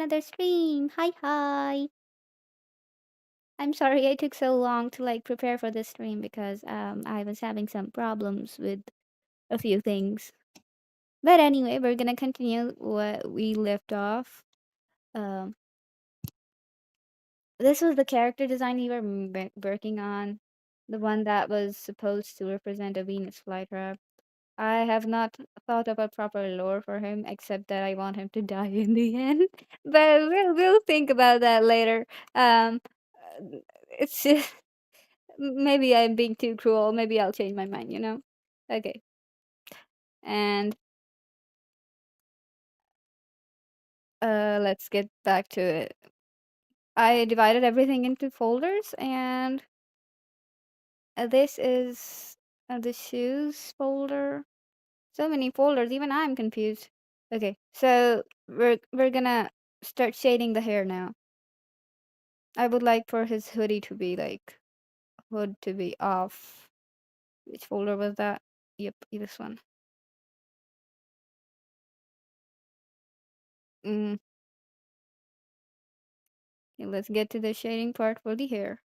another stream. Hi, hi. I'm sorry I took so long to prepare for this stream because I was having some problems with a few things. But anyway, we're gonna continue what we left off. Um, this was the character design you were working on, the one that was supposed to represent a Venus flytrap. I have not thought of a proper lore for him, except that I want him to die in the end. But we'll think about that later. It's just maybe I'm being too cruel. Maybe I'll change my mind. Okay. And let's get back to it. I divided everything into folders, and this is the shoes folder. So many folders, even I'm confused. Okay, so we're gonna start shading the hair now. I would like for his hoodie to be hood to be off. Which folder was that? Yep, this one. Mm, okay, let's get to the shading part for the hair.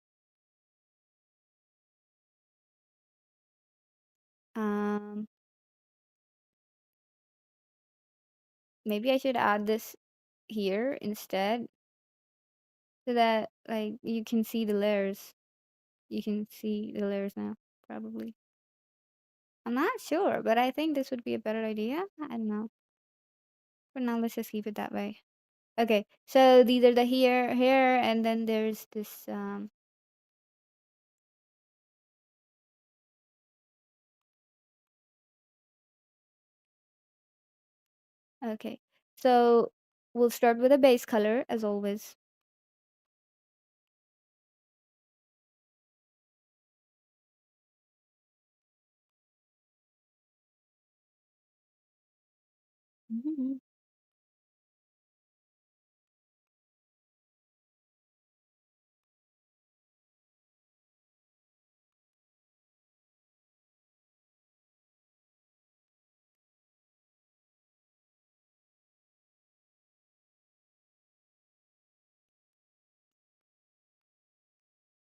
Um, Maybe I should add this here instead so that you can see the layers. You can see the layers now, probably. I'm not sure, but I think this would be a better idea. I don't know. For now, let's just keep it that way. Okay, so these are the hair, and then there's this. Okay, so we'll start with a base color as always. Mhm.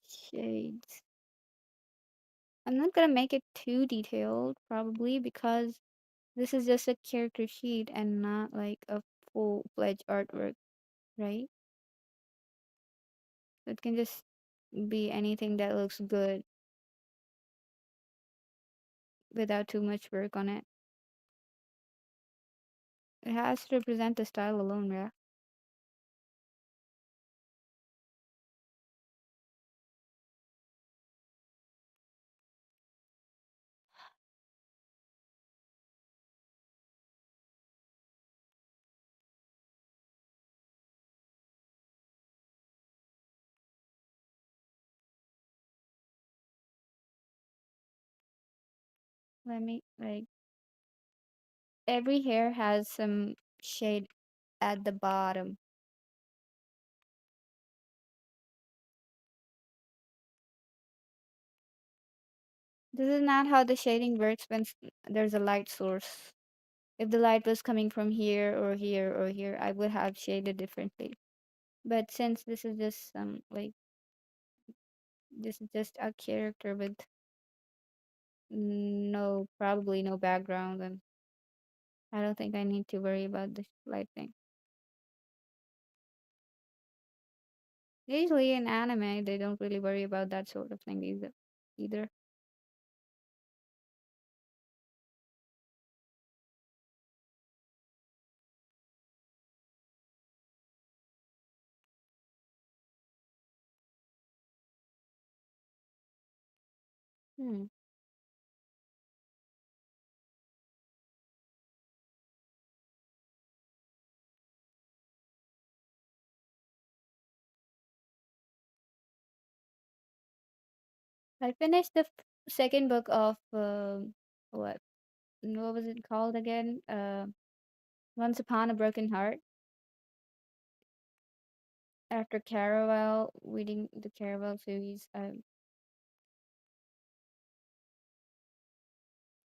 Shades. I'm not gonna make it too detailed, probably because this is just a character sheet and not like a full-fledged artwork, right? It can just be anything that looks good without too much work on it. It has to represent the style alone, yeah. Let me every hair has some shade at the bottom. This is not how the shading works when there's a light source. If the light was coming from here or here or here, I would have shaded differently. But since this is just this is just a character with probably no background, and I don't think I need to worry about this light thing. Usually in anime, they don't really worry about that sort of thing either. Hmm. I finished the second book of what what was it called again? Once Upon a Broken Heart. After Caraval, reading the Caraval series,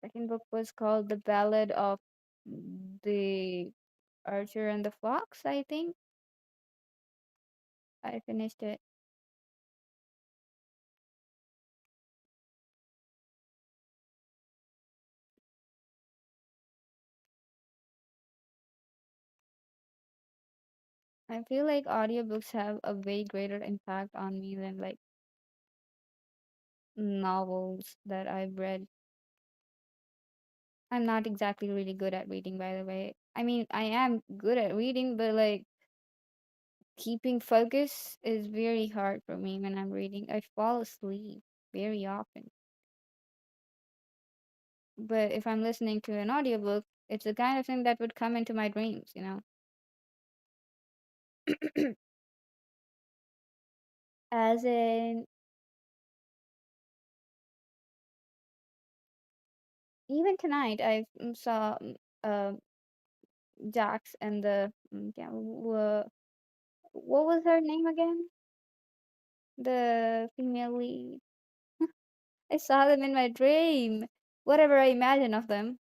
second book was called The Ballad of the Archer and the Fox, I think. I finished it. I feel like audiobooks have a way greater impact on me than like novels that I've read. I'm not exactly really good at reading, by the way. I mean, I am good at reading, but like keeping focus is very hard for me when I'm reading. I fall asleep very often. But if I'm listening to an audiobook, it's the kind of thing that would come into my dreams, you know? As in, even tonight, I saw Jax and the yeah, what was her name again? The female lead. I saw them in my dream. Whatever I imagine of them.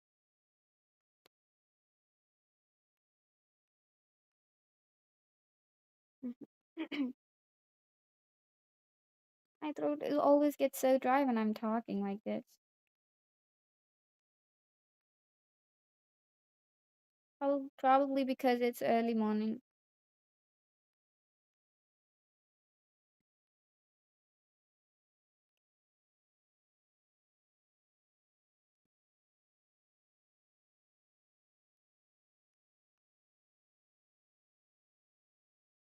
My throat always gets so dry when I'm talking like this. Probably because it's early morning.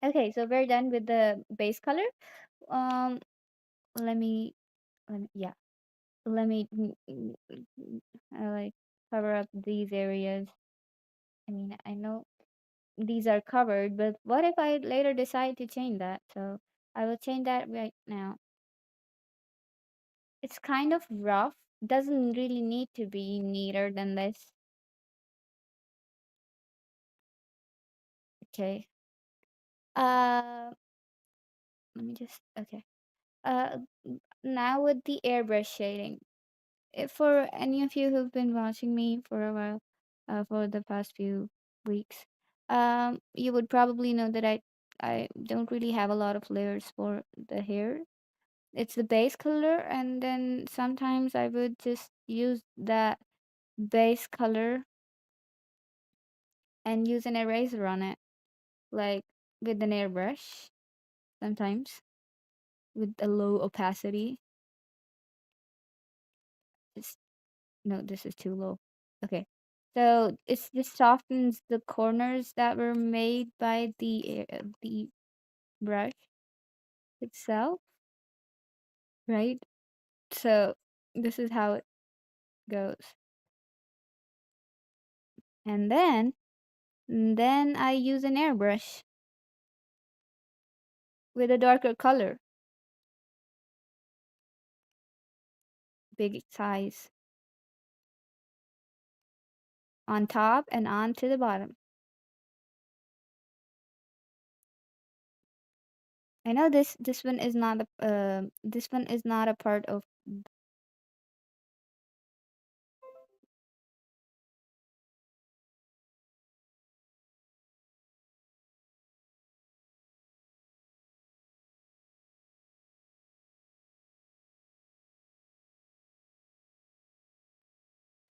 Okay, so we're done with the base color. Um, let me, yeah, let me like cover up these areas. I mean, I know these are covered, but what if I later decide to change that? So I will change that right now. It's kind of rough. Doesn't really need to be neater than this. Okay. Uh, let me just okay. Now with the airbrush shading. If for any of you who've been watching me for a while, for the past few weeks, you would probably know that I don't really have a lot of layers for the hair. It's the base color, and then sometimes I would just use that base color and use an eraser on it, like with an airbrush, sometimes with a low opacity. Just no, this is too low. Okay. So it's just softens the corners that were made by the brush itself, right? So this is how it goes. And then I use an airbrush with a darker color, big size, on top and on to the bottom. I know this one is not a this one is not a part of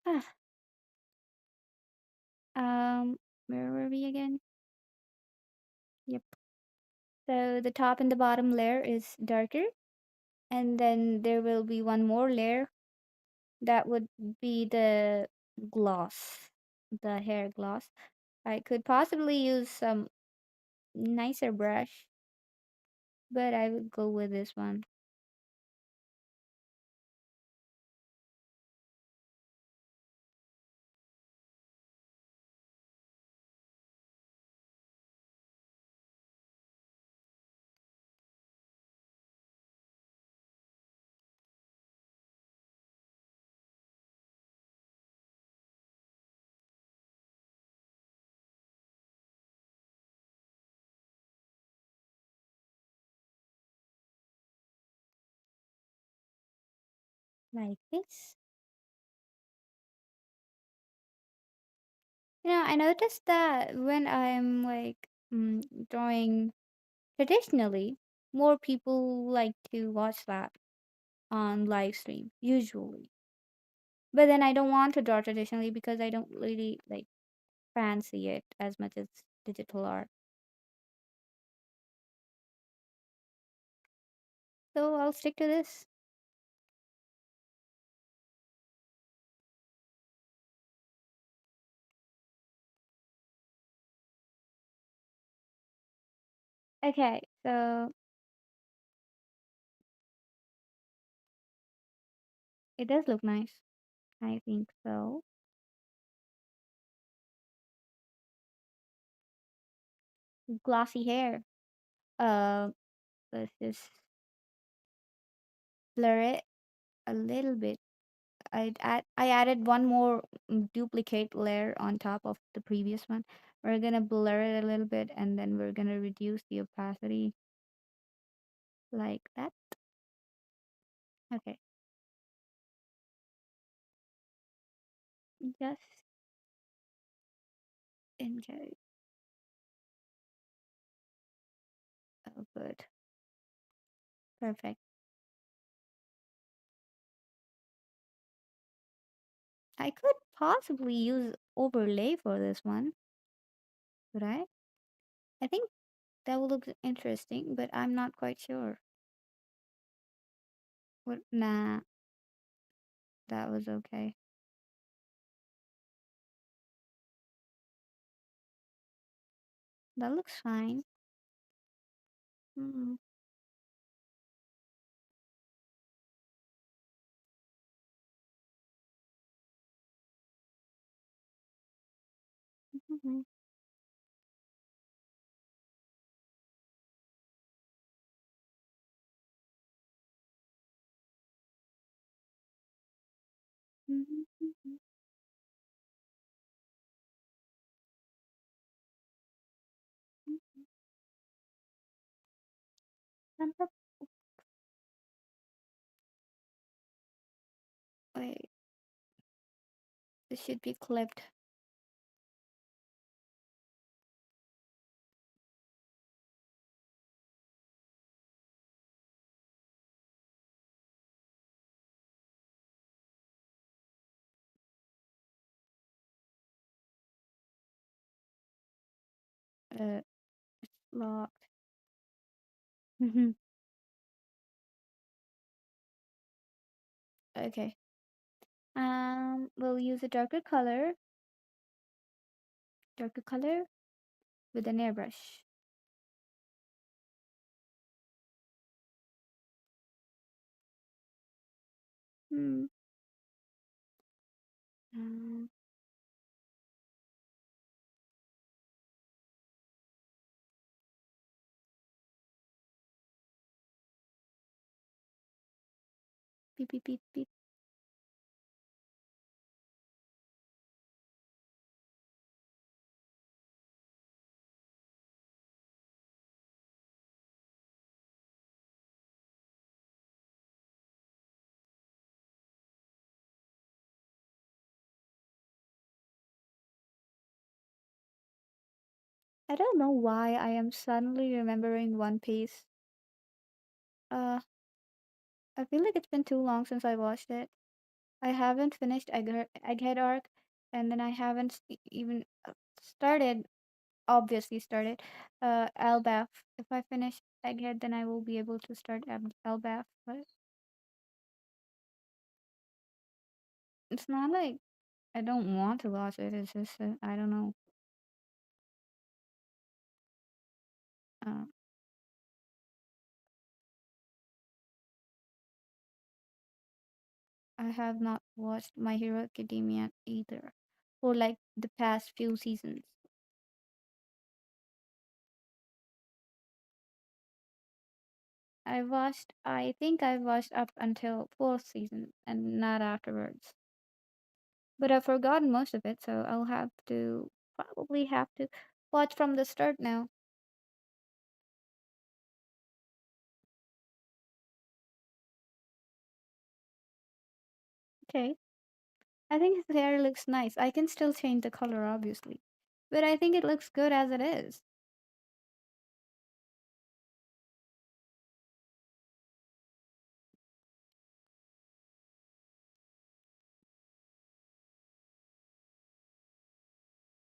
ah, um where were we again? Yep. So the top and the bottom layer is darker, and then there will be one more layer that would be the gloss, the hair gloss. I could possibly use some nicer brush, but I would go with this one. Like this. You know, I noticed that when I'm like drawing Traditionally, more people like to watch that on live stream, usually. But then I don't want to draw traditionally because I don't really like fancy it as much as digital art. So I'll stick to this. Okay, so it does look nice. I think so. Glossy hair. Uh, let's just blur it a little bit. I added one more duplicate layer on top of the previous one. We're gonna blur it a little bit and then we're gonna reduce the opacity like that. Okay, just in case. Oh, good. Perfect. I could possibly use overlay for this one, could I? I think that will look interesting, but I'm not quite sure. What? Nah, that was okay. That looks fine. Mm-hmm. Mm-hmm. Mm-hmm. Wait, this should be clipped. Uh, Locked. Mm-hmm. Okay. We'll use a darker color with an airbrush. Hmm. Um, Beep beep beep beep. I don't know why I am suddenly remembering One Piece. Uh, I feel like it's been too long since I watched it. I haven't finished Egghead arc, and then I haven't even started. Obviously started. Elbaf. If I finish Egghead, then I will be able to start Elbaf. But it's not like I don't want to watch it. It's just I don't know. Uh, I have not watched My Hero Academia either, for like the past few seasons. I think I watched up until fourth season and not afterwards. But I've forgotten most of it, so I'll probably have to watch from the start now. Okay. I think his hair looks nice. I can still change the color, obviously. But I think it looks good as it is.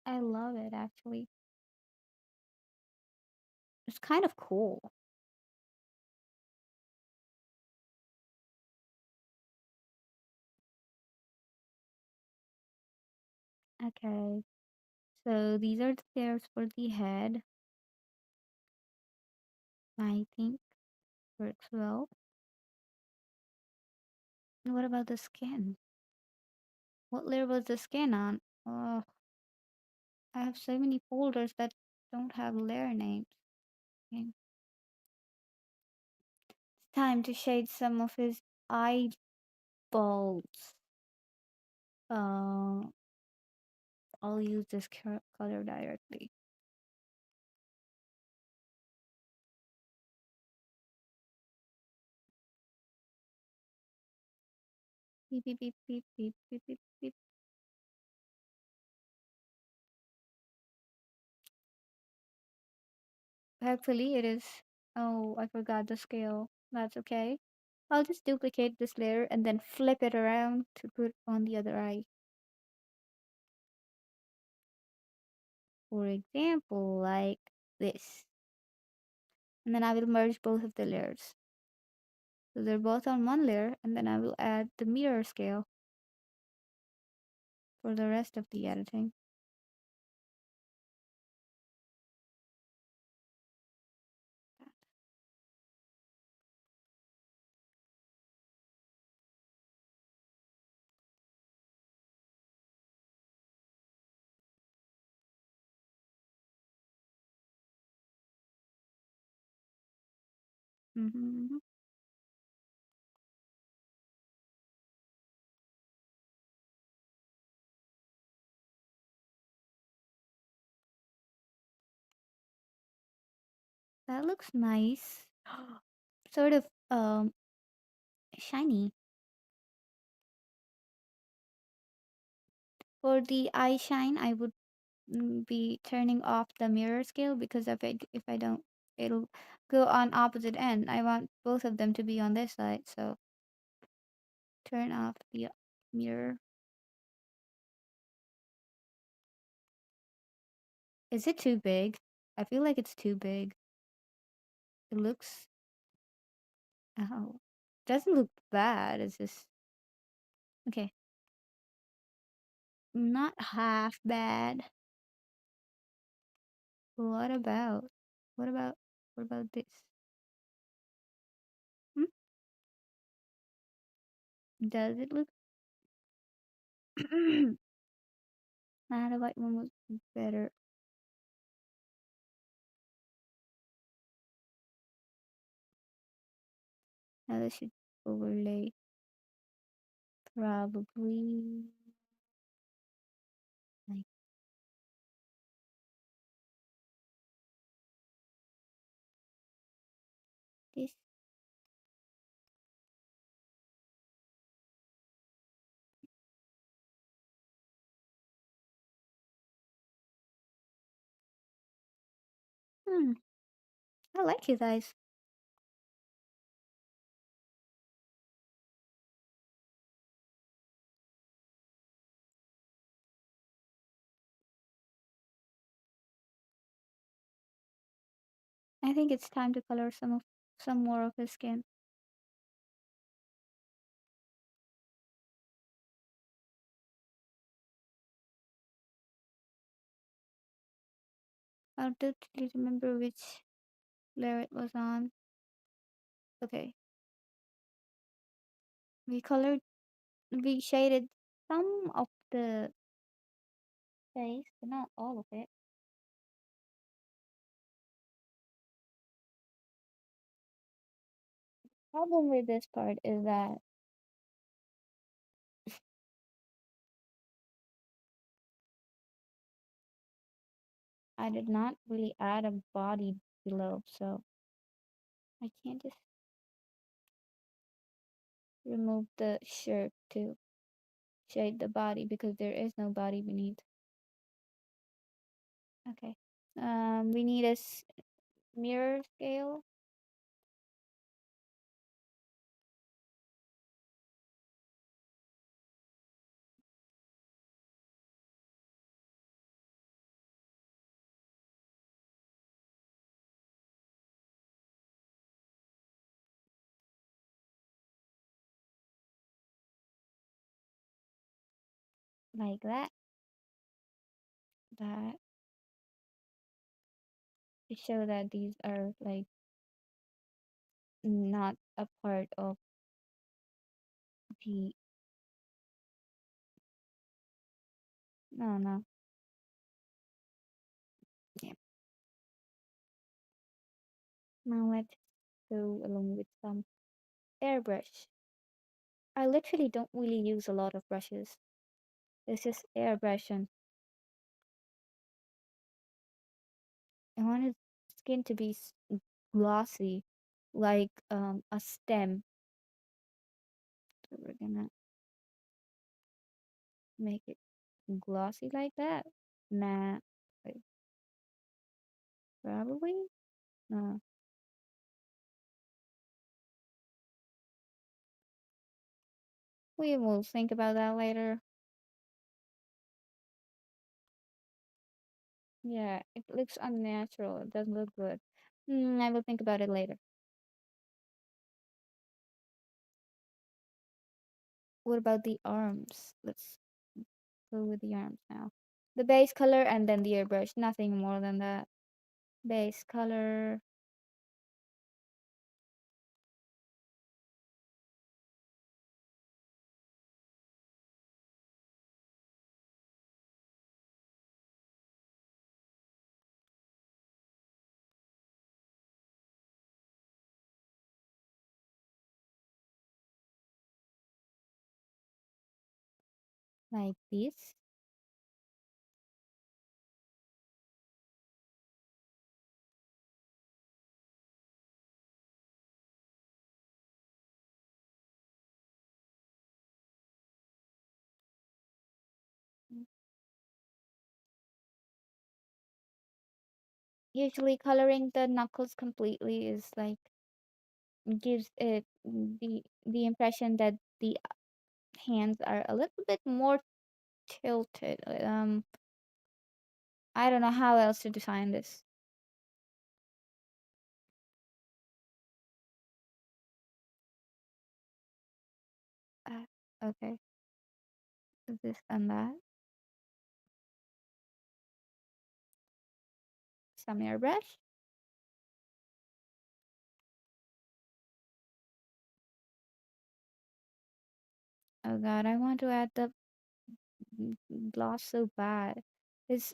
I love it actually. It's kind of cool. Okay. So these are the layers for the head. I think works well. And what about the skin? What layer was the skin on? Oh, I have so many folders that don't have layer names. Okay. It's time to shade some of his eyeballs. Uh, I'll use this color directly. Beep beep beep beep beep beep beep beep. Hopefully it is. Oh, I forgot the scale. That's okay. I'll just duplicate this layer and then flip it around to put on the other eye. For example, like this. And then I will merge both of the layers. So they're both on one layer, and then I will add the mirror scale for the rest of the editing. Mm-hmm. That looks nice. Sort of shiny. For the eye shine, I would be turning off the mirror scale because if I don't, it'll go on opposite end. I want both of them to be on this side, so turn off the mirror. Is it too big? I feel like it's too big. It looks, oh, doesn't look bad. It's just okay. Not half bad. What about what about what about this? Hmm? Does it look? Nah, the white one was better. Now this should overlay probably like this. Hmm, I like his eyes. I think it's time to color some more of his skin. I don't totally remember which layer it was on. Okay, we shaded some of the face, but not all of it. Problem with this part is that I did not really add a body below, so I can't just remove the shirt to shade the body because there is no body beneath. Okay. We need a mirror scale. like that. That to show that these are like not a part of the. No, no. Yeah. Now let's go along with some airbrush. I literally don't really use a lot of brushes. This is airbrush and I want his skin to be glossy, like a stem. So we're gonna make it glossy like that. Nah, wait, probably. No, we will think about that later. Yeah, it looks unnatural. It doesn't look good. I will think about it later. What about the arms? Let's go with the arms now. The base color and then the airbrush. Nothing more than that. Base color like this. Usually coloring the knuckles completely is like gives it the impression that the hands are a little bit more tilted. I don't know how else to define this. Uh, okay, this and that. Some airbrush. Oh god, I want to add the gloss so bad. His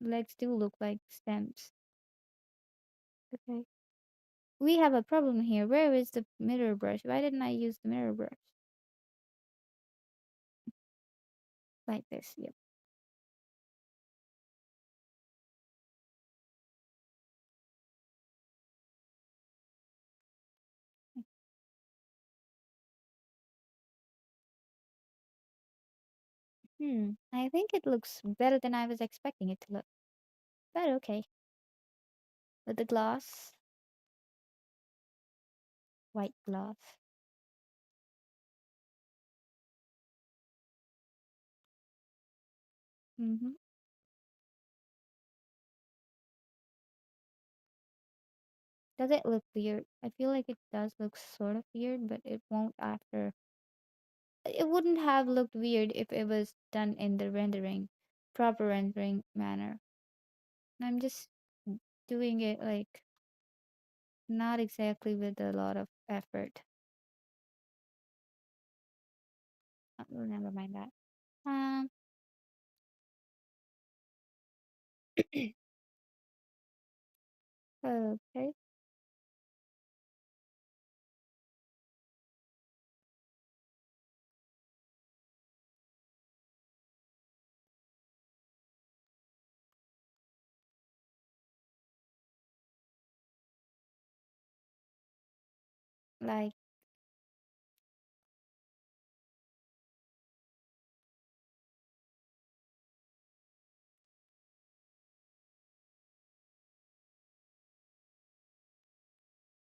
legs do look like stems. Okay. We have a problem here. Where is the mirror brush? Why didn't I use the mirror brush? Like this, yep. I think it looks better than I was expecting it to look. But okay. With the gloss, white gloss. Mm-hmm. Does it look weird? I feel like it does look sort of weird, but it won't after. It wouldn't have looked weird if it was done in the proper rendering manner. I'm just doing it like not exactly with a lot of effort. Never mind that. Um, okay, like,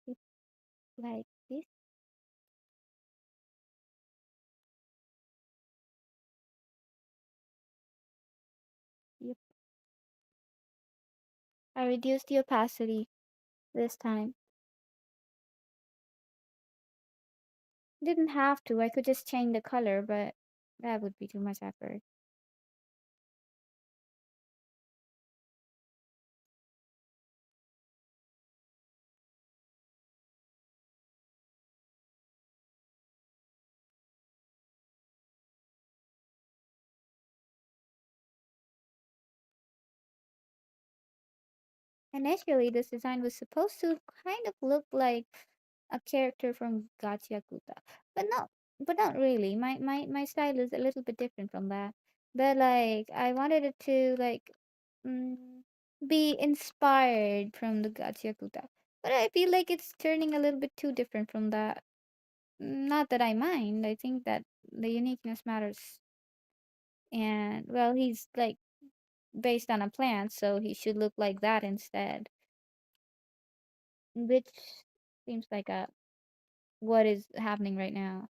it- like this. Yep. I reduced the opacity this time. Didn't have to. I could just change the color, but That would be too much effort. Initially, this design was supposed to kind of look like a character from Gachiakuta, but not really. My style is a little bit different from that. But like, I wanted it to like mm, be inspired from the Gachiakuta. But I feel like it's turning a little bit too different from that. Not that I mind. I think that the uniqueness matters. And well, he's like based on a plant, so he should look like that instead. Which seems like a what is happening right now.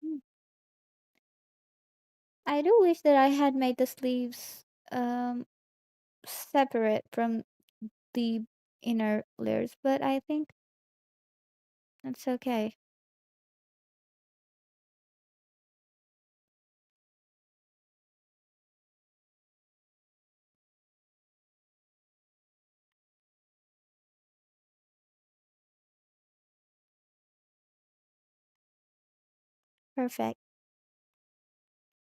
Hmm. I do wish that I had made the sleeves separate from the inner layers, but I think that's okay. Perfect.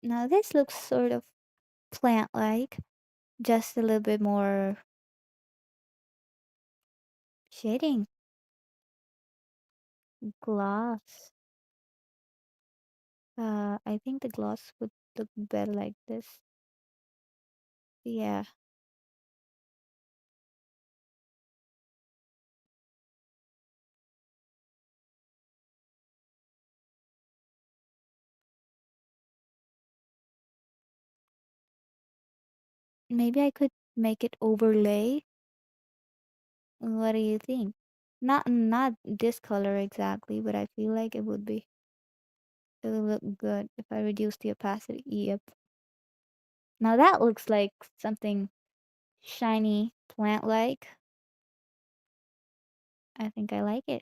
Now this looks sort of plant-like, just a little bit more shading. Gloss. I think the gloss would look better like this. Yeah, maybe I could make it overlay. What do you think? Not this color exactly, but I feel like it would look good if I reduce the opacity. Yep. Now that looks like something shiny, plant-like. I think I like it.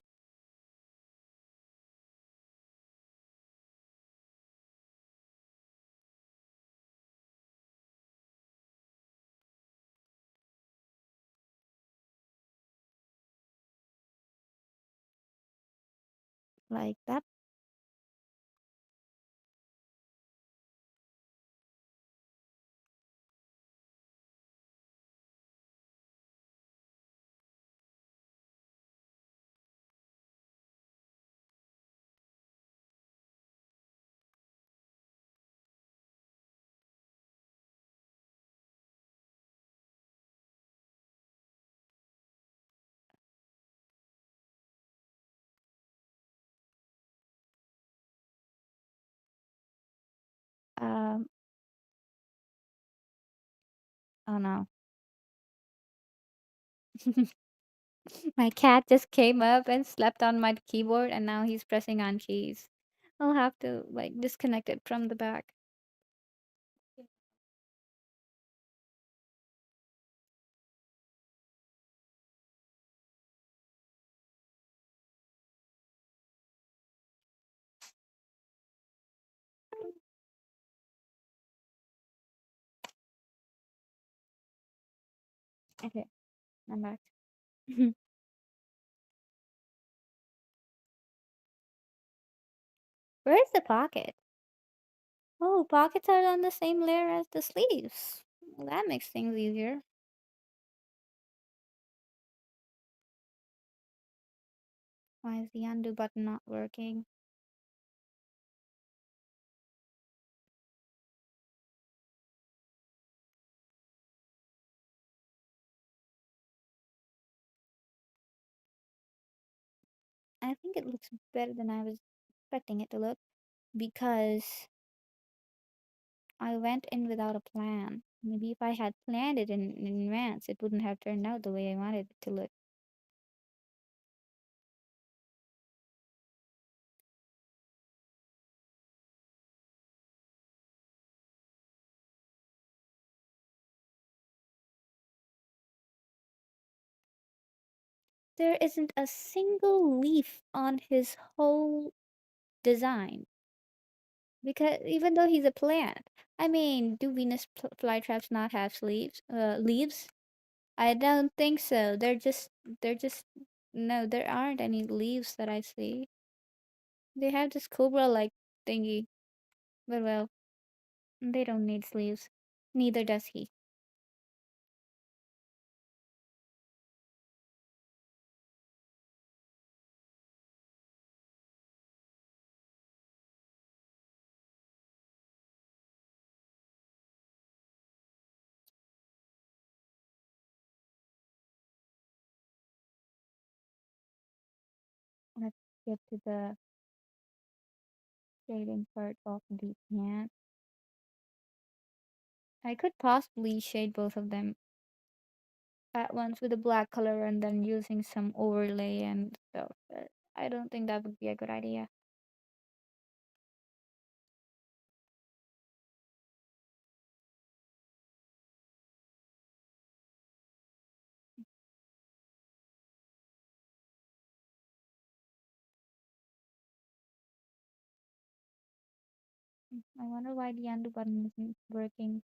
Like that. Um. Oh no. My cat just came up and slept on my keyboard, and now he's pressing on keys. I'll have to like disconnect it from the back. Okay, I'm back. Where's the pocket? Oh, pockets are on the same layer as the sleeves. Well, that makes things easier. Why is the undo button not working? I think it looks better than I was expecting it to look because I went in without a plan. Maybe if I had planned it in advance, it wouldn't have turned out the way I wanted it to look. There isn't a single leaf on his whole design. Because even though he's a plant, I mean, do Venus flytraps not have leaves? I don't think so. They're just no, there aren't any leaves that I see. They have this cobra-like thingy, but well, they don't need sleeves. Neither does he. Let's get to the shading part of the plant. I could possibly shade both of them at once with a black color and then using some overlay and stuff, but I don't think that would be a good idea. I wonder why the undo button isn't working.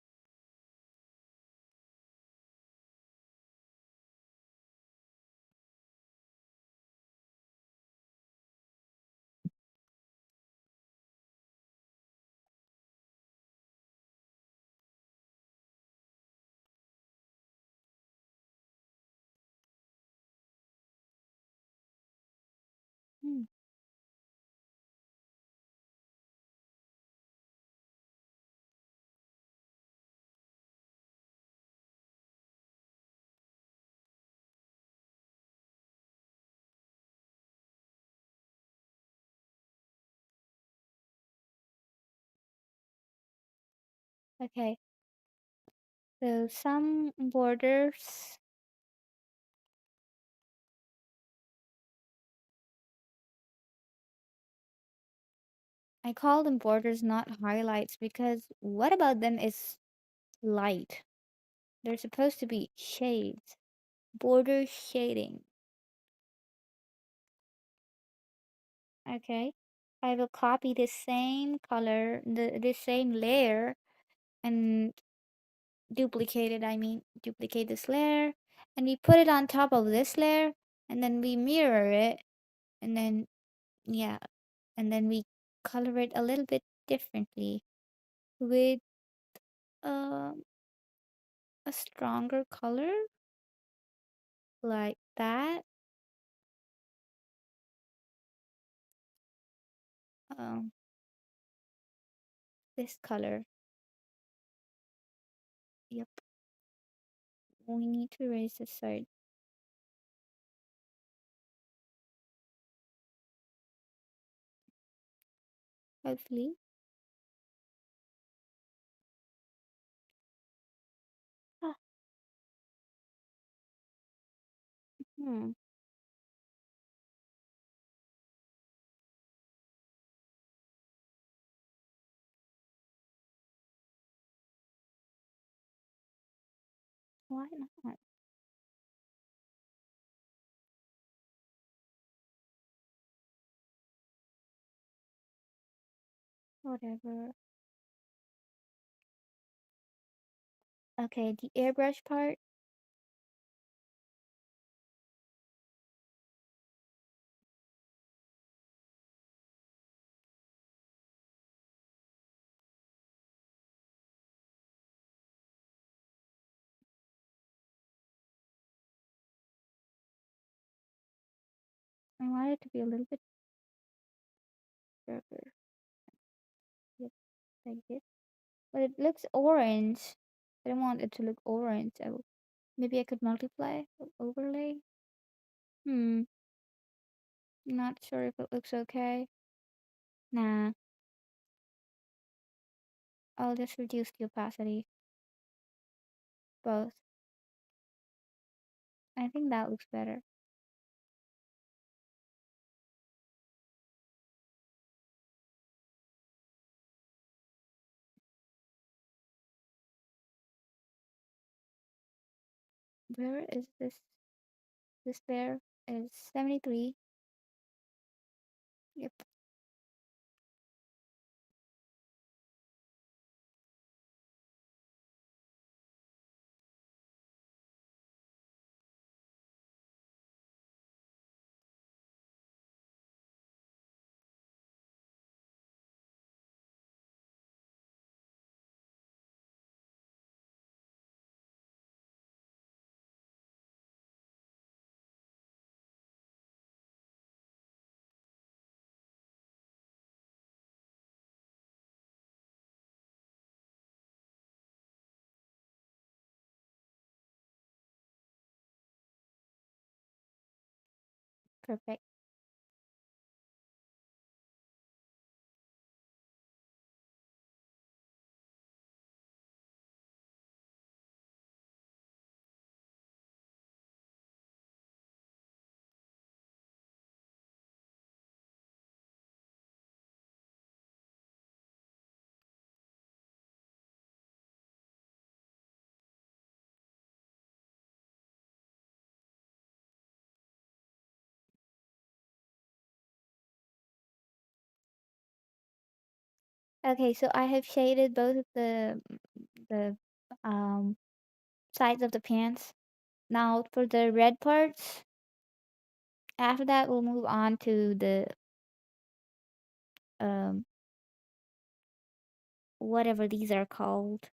Hmm. Okay, so some borders, I call them borders, not highlights, because what about them is light? They're supposed to be shades, border shading. Okay, I will copy the same color, the same layer, and duplicate it. I mean, duplicate this layer, and we put it on top of this layer, and then we mirror it, and then yeah, and then we color it a little bit differently with um a stronger color like that. Um, this color. Yep. We need to erase this side. Hopefully. Ah, hmm. Why not? Whatever. Okay, the airbrush part. I want it to be a little bit darker. Yep, like this. But it looks orange. I don't want it to look orange. Maybe I could multiply overlay. Hmm. Not sure if it looks okay. Nah, I'll just reduce the opacity. Both. I think that looks better. Where is this? This pair is 73. Yep, perfect. Okay, so I have shaded both of the um sides of the pants. Now for the red parts, after that we'll move on to the um whatever these are called.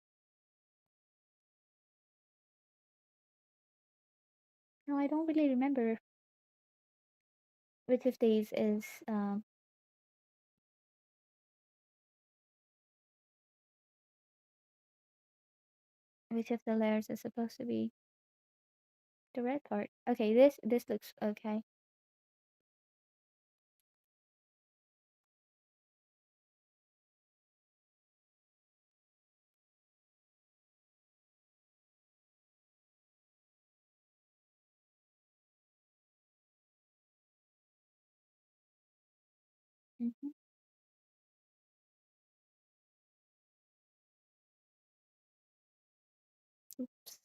No, I don't really remember which of these is which of the layers is supposed to be the red part. Okay, this looks okay. Hmm. Oops.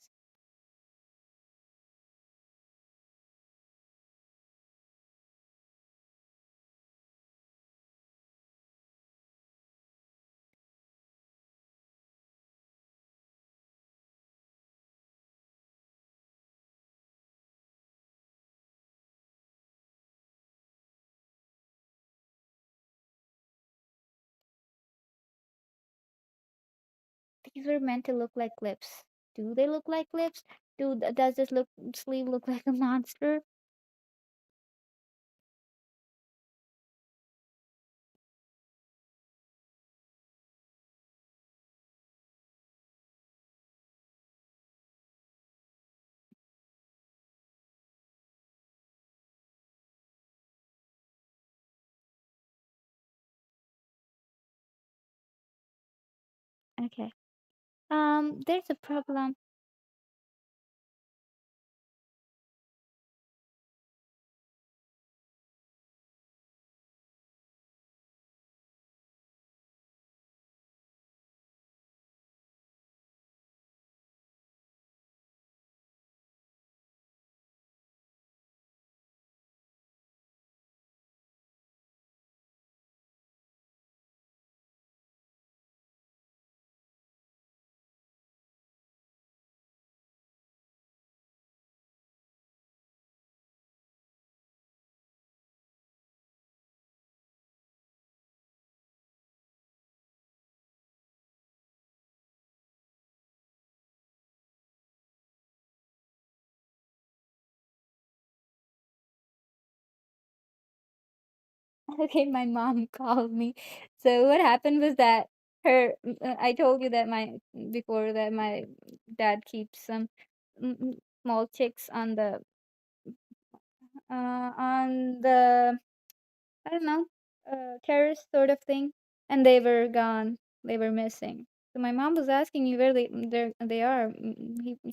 These were meant to look like lips. Do they look like lips? Does this look sleeve look like a monster? Okay. There's a problem. Okay, my mom called me. So what happened was that I told you that my before that my dad keeps some small chicks on the I don't know, terrorist sort of thing, and they were gone. They were missing. So my mom was asking me where they are.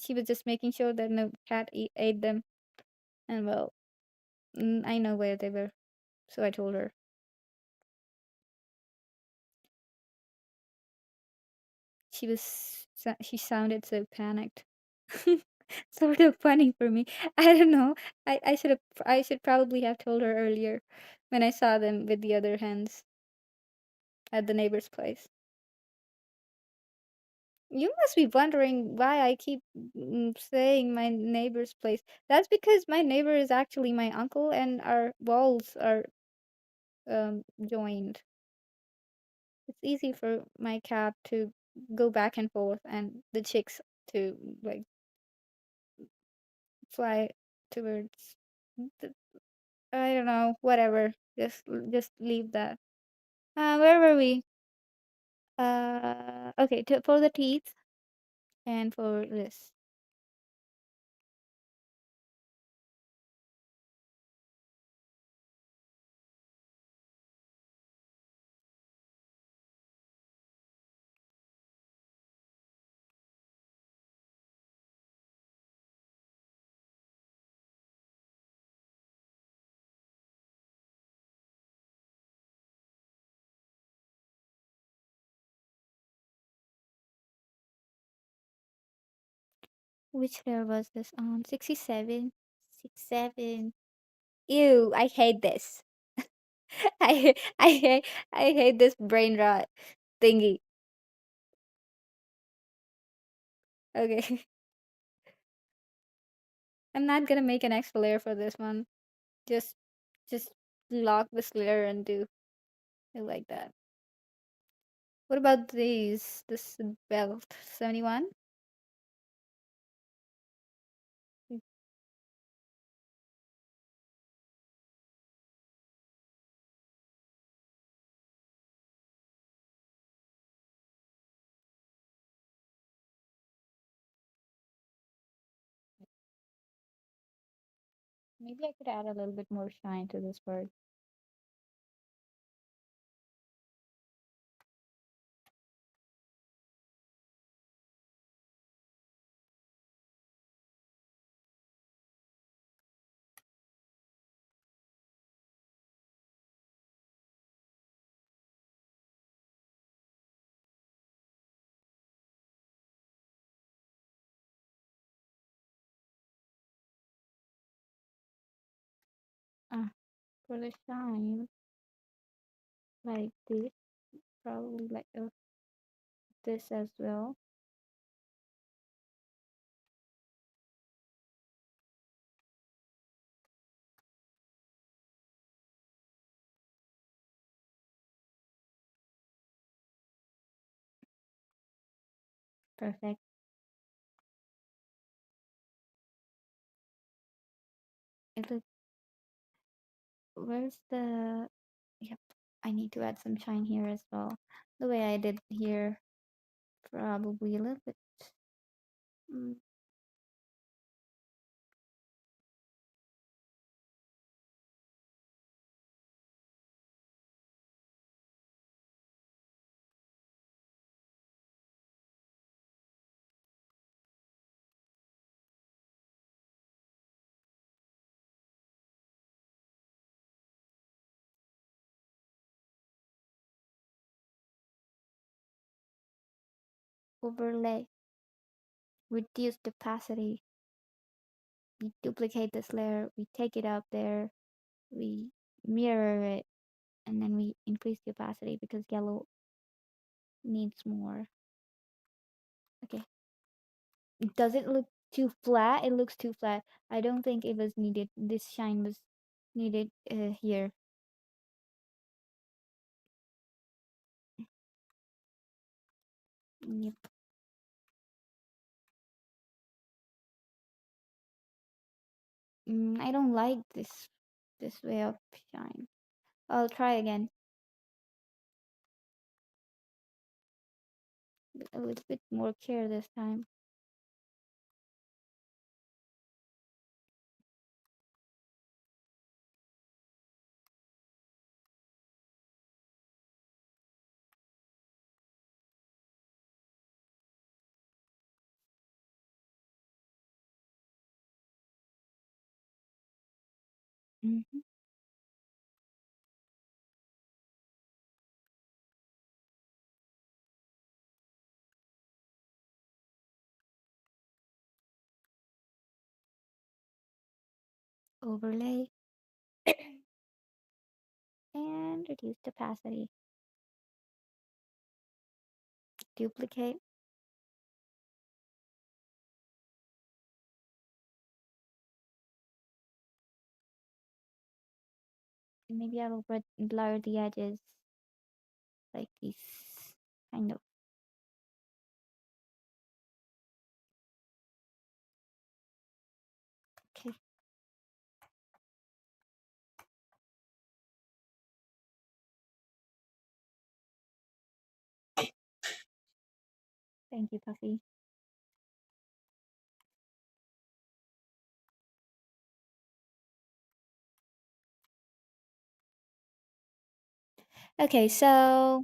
She was just making sure that no cat ate them. And well, I know where they were, so I told her. She sounded so panicked. Sort of funny for me. I don't know. I should probably have told her earlier when I saw them with the other hens at the neighbor's place. You must be wondering why I keep saying my neighbor's place. That's because my neighbor is actually my uncle and our walls are joined. It's easy for my cat to go back and forth and the chicks to like fly towards the, I don't know, whatever. Just leave that. Where were we? Okay, for the teeth and for this. Which floor was this on? 67? 67. Ew, I hate this. I hate this brain rot thingy. Okay. I'm not gonna make an extra layer for this one. Just just lock this layer and do it like that. What about these? This belt 71? Maybe I could add a little bit more shine to this part. Uh, for the shine, like this, probably like this as well. Perfect. It looks. Where's the? Yep. I need to add some shine here as well. The way I did here, probably a little bit. Mm, overlay. Reduce opacity. We duplicate this layer. We take it up there. We mirror it, and then we increase the opacity because yellow needs more. Okay. Does it look too flat? It looks too flat. I don't think it was needed. This shine was needed here. Yep. I don't like this way of shine. I'll try again. With a little bit more care this time. Hmm. Overlay and reduce opacity. Duplicate. Maybe I will blur the edges like this, kind of. Okay. Thank you, Puffy. Okay, so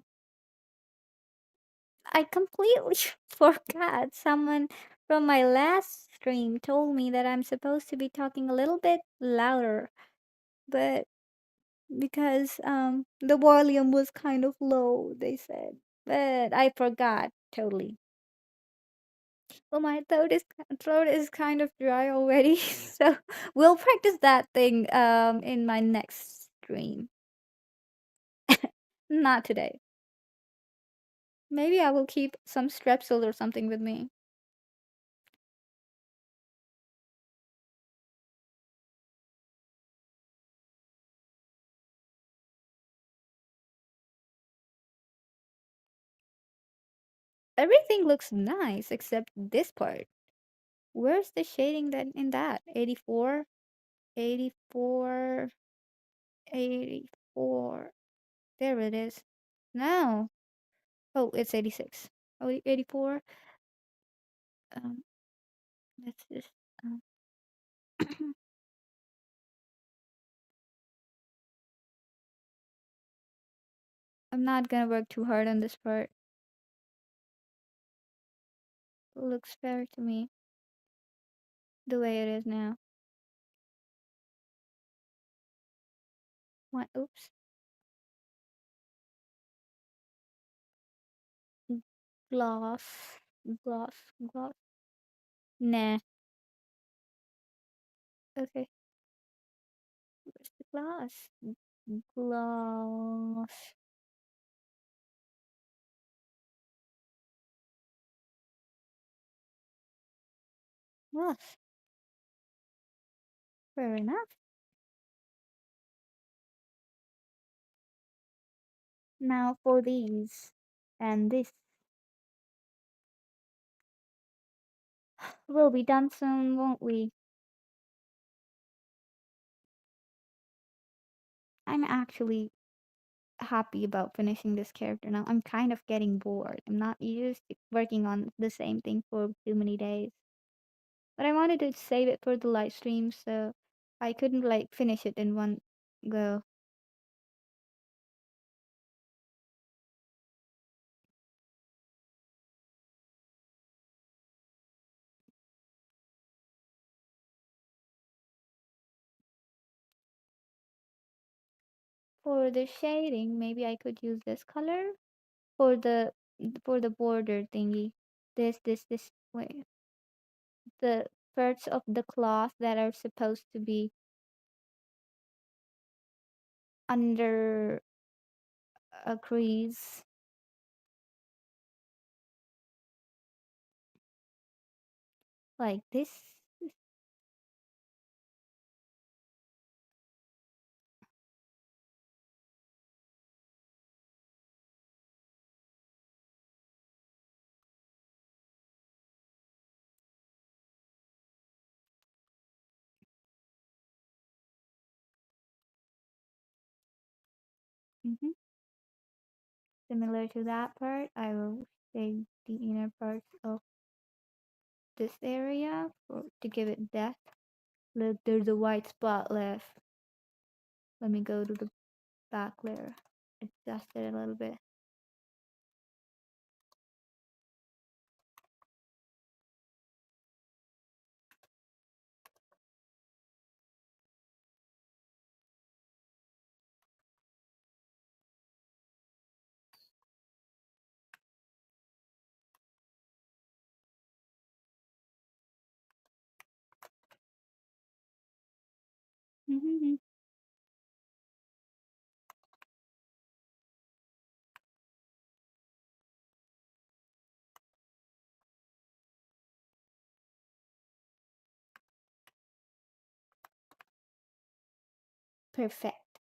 I completely forgot. Someone from my last stream told me that I'm supposed to be talking a little bit louder, but because the volume was kind of low, they said. But I forgot totally. Well, my throat is kind of dry already, so we'll practice that thing in my next stream. Not today. Maybe I will keep some strepsils or something with me. Everything looks nice except this part. Where's the shading that in that? 84, 84, 84. There it is. No. Oh, it's 86. Oh, 84. Um, let's just. Um, I'm not gonna work too hard on this part. It looks fair to me the way it is now. What? Oops. Gloss. Gloss. Gloss. Nah. Okay. Where's the gloss? Gloss. Gloss. Fair enough. Now for these. And this will be done soon, won't we? I'm actually happy about finishing this character now. I'm kind of getting bored. I'm not used to working on the same thing for too many days. But I wanted to save it for the live stream, so I couldn't like finish it in one go. For the shading, maybe I could use this color for the border thingy. This way. The parts of the cloth that are supposed to be under a crease. Like this. Hmm. Similar to that part, I will shade the inner parts of this area to give it depth. Look, there's a white spot left. Let me go to the back layer. Adjust it a little bit. Mhm. Perfect.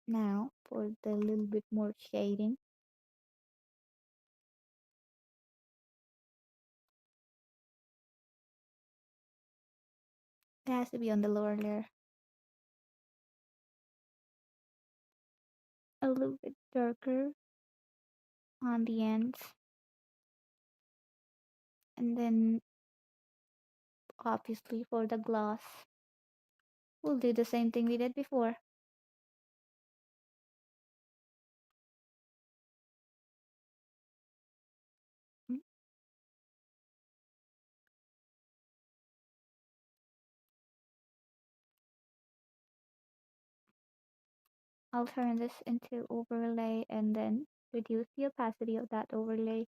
Now for the little bit more shading. It has to be on the lower layer. A little bit darker on the ends. And then obviously for the gloss, we'll do the same thing we did before. Mm, I'll turn this into overlay and then reduce the opacity of that overlay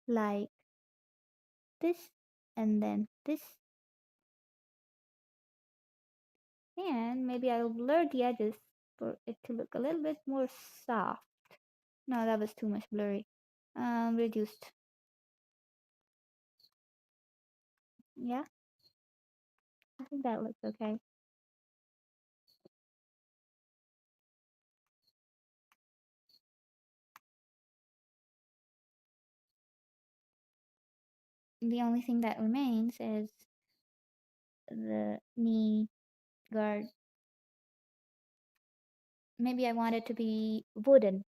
like this and then this. And maybe I'll blur the edges for it to look a little bit more soft. No, that was too much blurry. Reduced. Yeah, I think that looks okay. The only thing that remains is the knee guard. Maybe I want it to be wooden,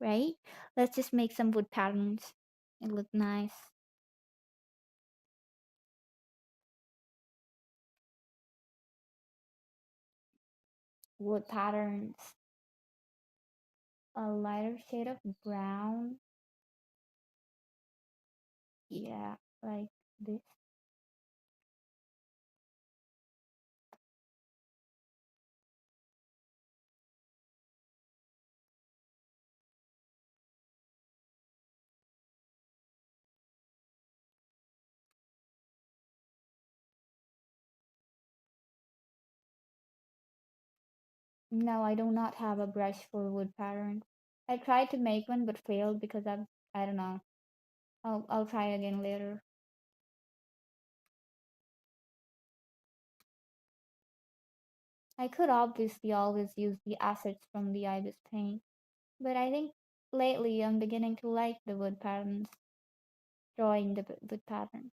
right? Let's just make some wood patterns. It look nice. Wood patterns. A lighter shade of brown. Yeah, like this. No, I do not have a brush for wood patterns. I tried to make one but failed because I don't know. I'll try again later. I could obviously always use the assets from the Ibis paint, but I think lately I'm beginning to like the wood patterns, drawing the wood pattern.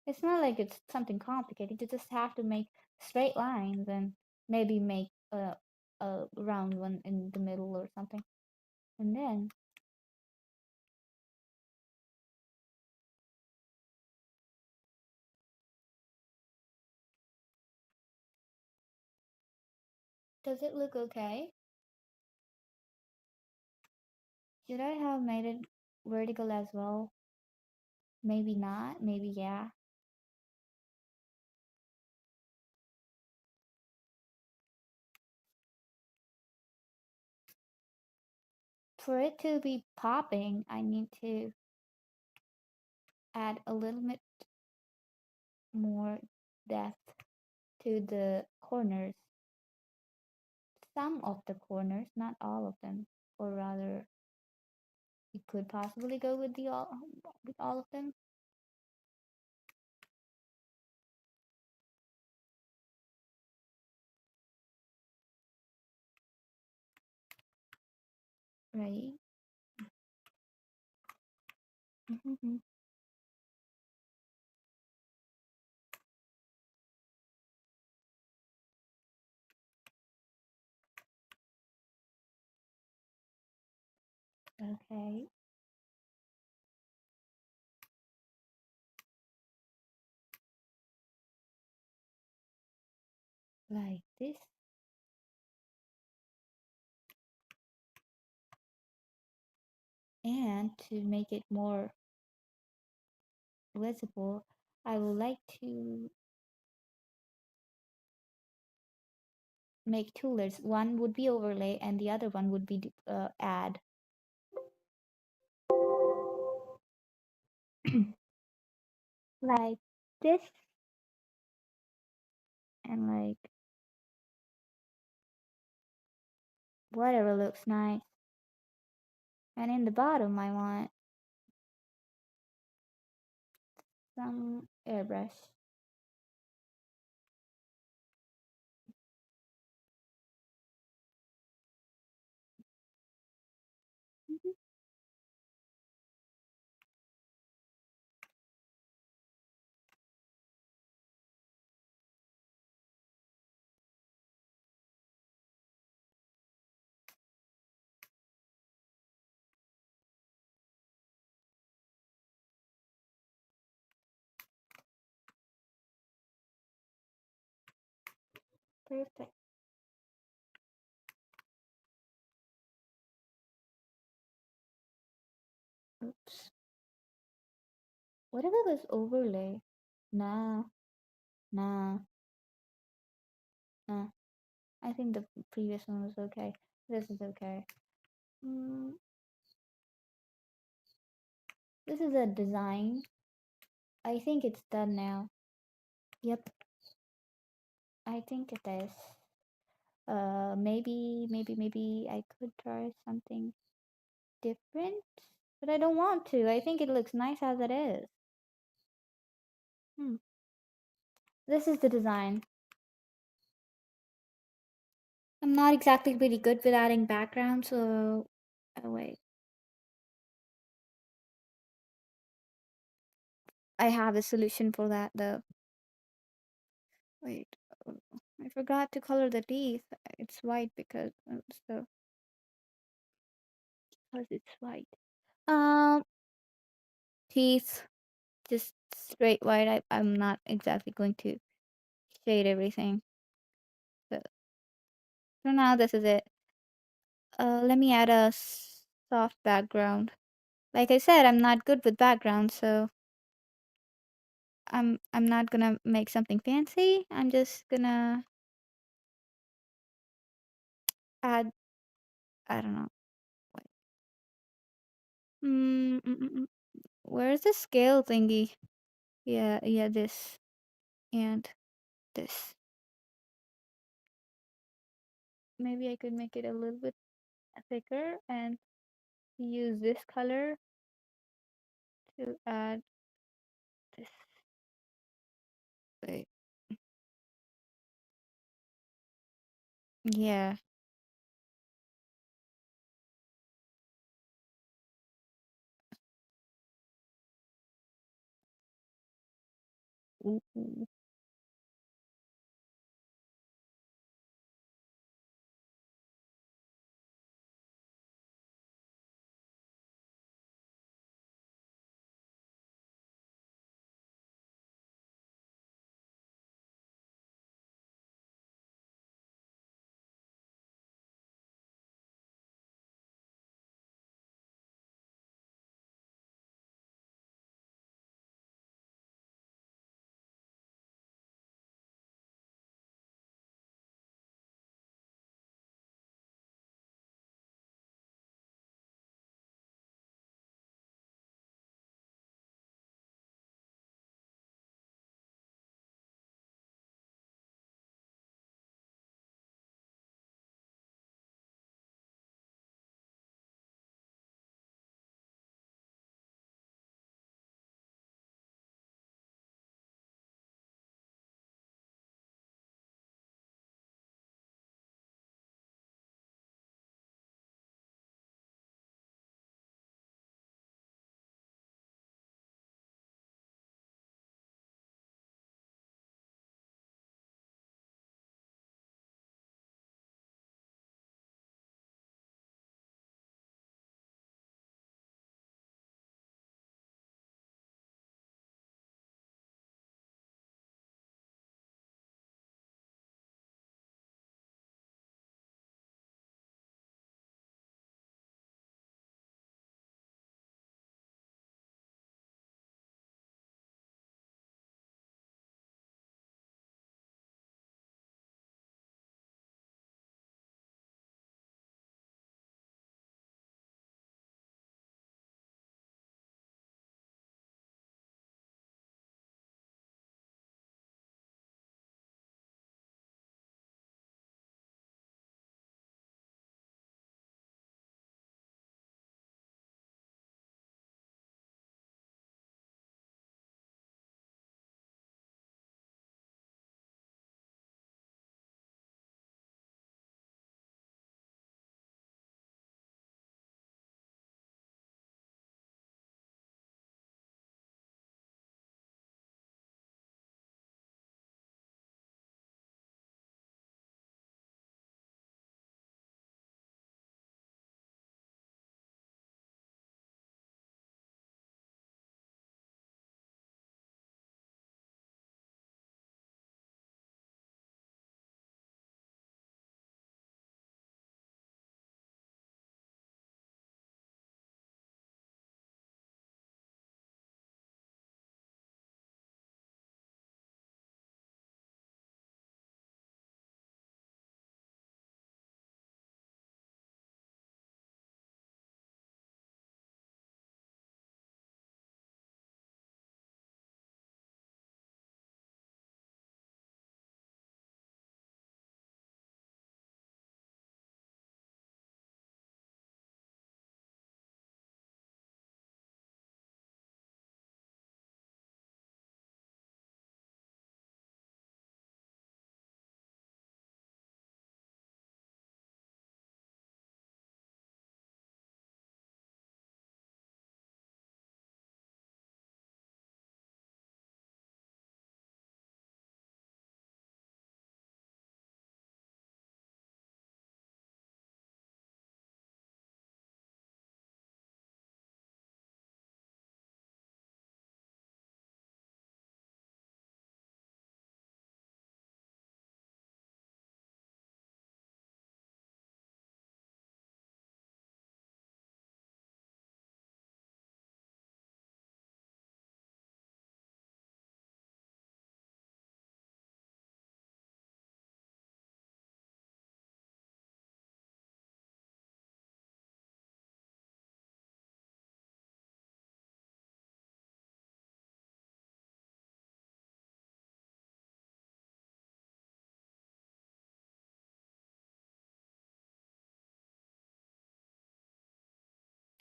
It's not like it's something complicated. You just have to make straight lines and maybe make a round one in the middle or something. And then, does it look okay? Should I have made it vertical as well? Maybe not, maybe yeah. For it to be popping, I need to add a little bit more depth to the corners. Some of the corners, not all of them, or rather, you could possibly go with all of them, right? Mm-hmm. Okay, like this. And to make it more visible, I would like to make two layers. One would be overlay, and the other one would be add. Like this, and like whatever looks nice. And in the bottom, I want some airbrush. Mhm. Perfect. Oops. What about this overlay? Nah, nah, nah. I think the previous one was okay. This is okay. Mm, this is a design. I think it's done now. Yep, I think it is. Maybe I could try something different, but I don't want to. I think it looks nice as it is. Hmm. This is the design. I'm not exactly really good with adding background, so wait. I have a solution for that though. Wait, uh, I forgot to color the teeth. It's white because it's white. Um, teeth just straight white. I'm not exactly going to shade everything. So for now, this is it. Let me add a soft background. Like I said, I'm not good with background, so I'm not gonna make something fancy. I'm just gonna add. I don't know. Wait. Mm. Where's the scale thingy? Yeah, this and this. Maybe I could make it a little bit thicker and use this color to add this. Wait. Yeah. Ooh.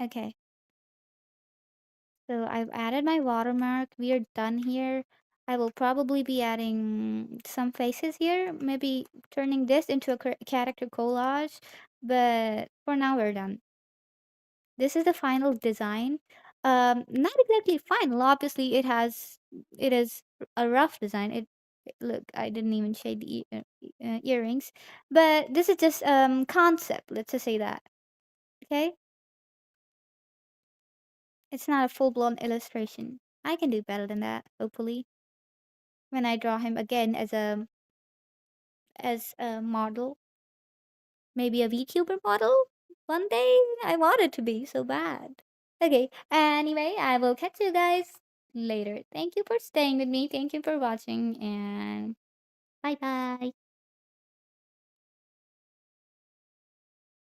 Okay. So I've added my watermark. We are done here. I will probably be adding some faces here, maybe turning this into a character collage, but for now we're done. This is the final design. Not exactly final. Obviously, it is a rough design. Look, I didn't even shade the earrings, but this is just concept. Let's just say that. Okay, it's not a full blown illustration. I can do better than that. Hopefully, when I draw him again as a model, maybe a VTuber model one day. I want it to be so bad. Okay, anyway, I will catch you guys later. Thank you for staying with me. Thank you for watching, and bye bye.